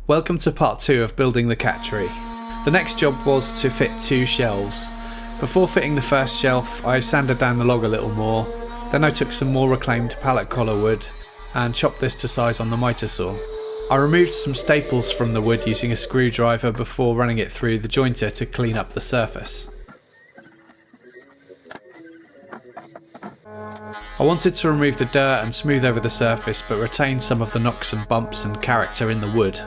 Welcome to part 2 of building the cat tree. The next job was to fit 2 shelves. Before fitting the first shelf, I sanded down the log a little more, then I took some more reclaimed pallet collar wood and chopped this to size on the miter saw. I removed some staples from the wood using a screwdriver before running it through the jointer to clean up the surface. I wanted to remove the dirt and smooth over the surface but retain some of the knocks and bumps and character in the wood.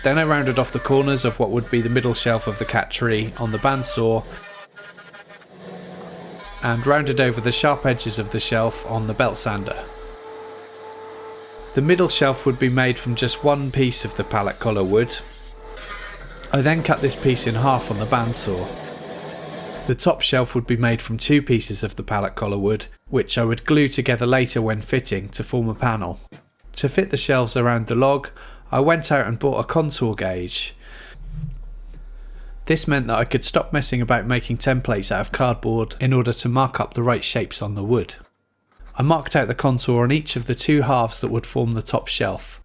Then I rounded off the corners of what would be the middle shelf of the cat tree on the bandsaw and rounded over the sharp edges of the shelf on the belt sander. The middle shelf would be made from just one piece of the pallet collar wood. I then cut this piece in half on the bandsaw. The top shelf would be made from 2 pieces of the pallet collar wood, which I would glue together later when fitting to form a panel. To fit the shelves around the log, I went out and bought a contour gauge. This meant that I could stop messing about making templates out of cardboard in order to mark up the right shapes on the wood. I marked out the contour on each of the 2 halves that would form the top shelf.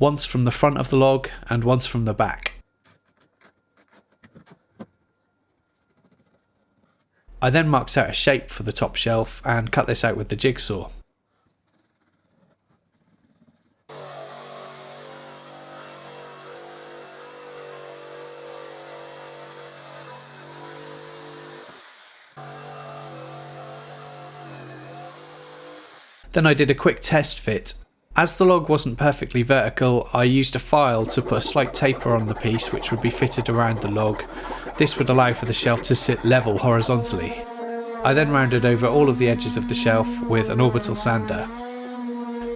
Once from the front of the log and once from the back. I then marked out a shape for the top shelf and cut this out with the jigsaw. Then I did a quick test fit. As the log wasn't perfectly vertical, I used a file to put a slight taper on the piece which would be fitted around the log. This would allow for the shelf to sit level horizontally. I then rounded over all of the edges of the shelf with an orbital sander.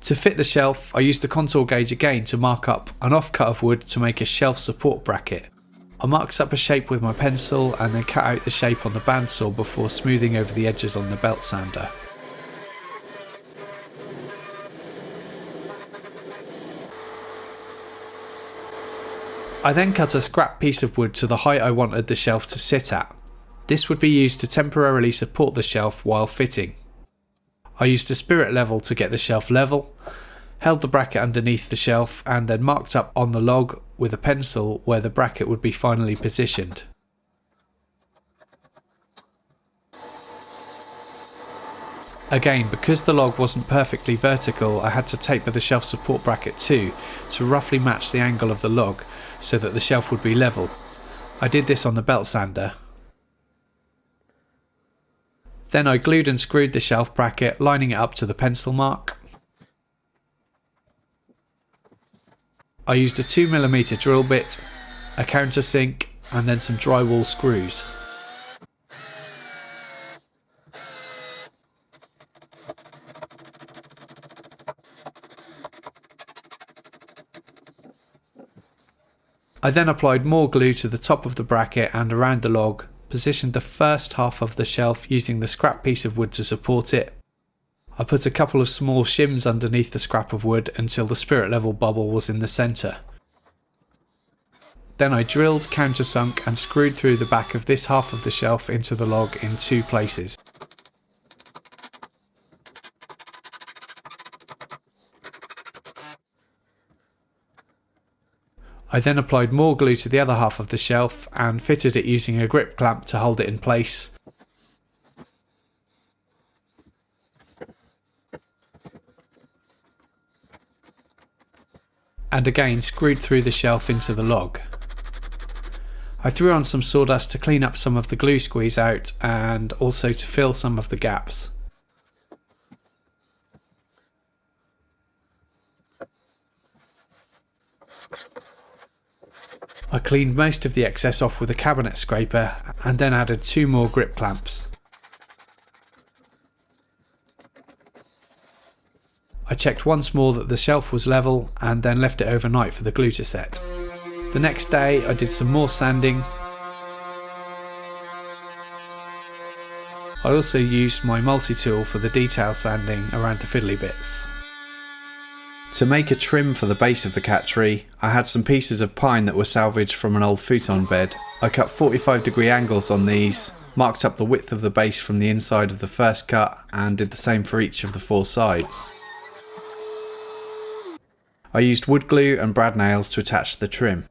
To fit the shelf, I used the contour gauge again to mark up an offcut of wood to make a shelf support bracket. I marked up a shape with my pencil and then cut out the shape on the bandsaw before smoothing over the edges on the belt sander. I then cut a scrap piece of wood to the height I wanted the shelf to sit at. This would be used to temporarily support the shelf while fitting. I used a spirit level to get the shelf level, held the bracket underneath the shelf and then marked up on the log with a pencil where the bracket would be finally positioned. Again, because the log wasn't perfectly vertical, I had to taper the shelf support bracket too to roughly match the angle of the log, so that the shelf would be level. I did this on the belt sander. Then I glued and screwed the shelf bracket, lining it up to the pencil mark. I used a 2mm drill bit, a countersink and then some drywall screws. I then applied more glue to the top of the bracket and around the log, positioned the first half of the shelf using the scrap piece of wood to support it. I put a couple of small shims underneath the scrap of wood until the spirit level bubble was in the centre. Then I drilled, countersunk and screwed through the back of this half of the shelf into the log in 2 places. I then applied more glue to the other half of the shelf and fitted it using a grip clamp to hold it in place. And again screwed through the shelf into the log. I threw on some sawdust to clean up some of the glue squeeze out and also to fill some of the gaps. I cleaned most of the excess off with a cabinet scraper and then added 2 more grip clamps. I checked once more that the shelf was level and then left it overnight for the glue to set. The next day I did some more sanding. I also used my multi-tool for the detail sanding around the fiddly bits. To make a trim for the base of the cat tree, I had some pieces of pine that were salvaged from an old futon bed. I cut 45-degree angles on these, marked up the width of the base from the inside of the first cut and did the same for each of the 4 sides. I used wood glue and brad nails to attach the trim.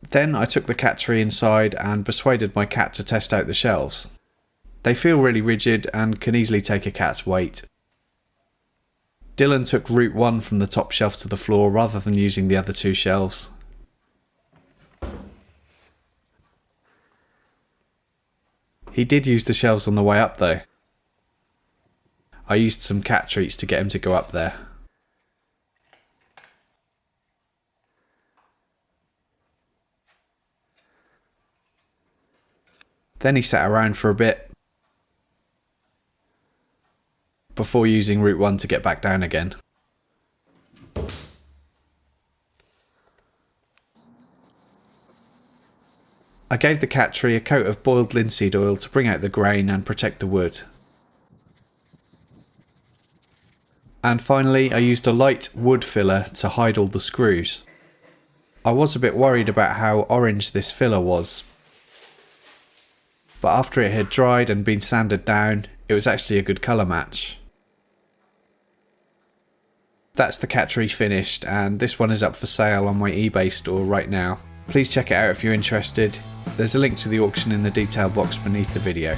Then I took the cat tree inside and persuaded my cat to test out the shelves. They feel really rigid and can easily take a cat's weight. Dylan took route 1 from the top shelf to the floor rather than using the other 2 shelves. He did use the shelves on the way up though. I used some cat treats to get him to go up there. Then he sat around for a bit before using route 1 to get back down again. I gave the cat tree a coat of boiled linseed oil to bring out the grain and protect the wood. And finally I used a light wood filler to hide all the screws. I was a bit worried about how orange this filler was, but after it had dried and been sanded down, it was actually a good colour match. That's the cat tree finished, and this one is up for sale on my eBay store right now. Please check it out if you're interested. There's a link to the auction in the detail box beneath the video.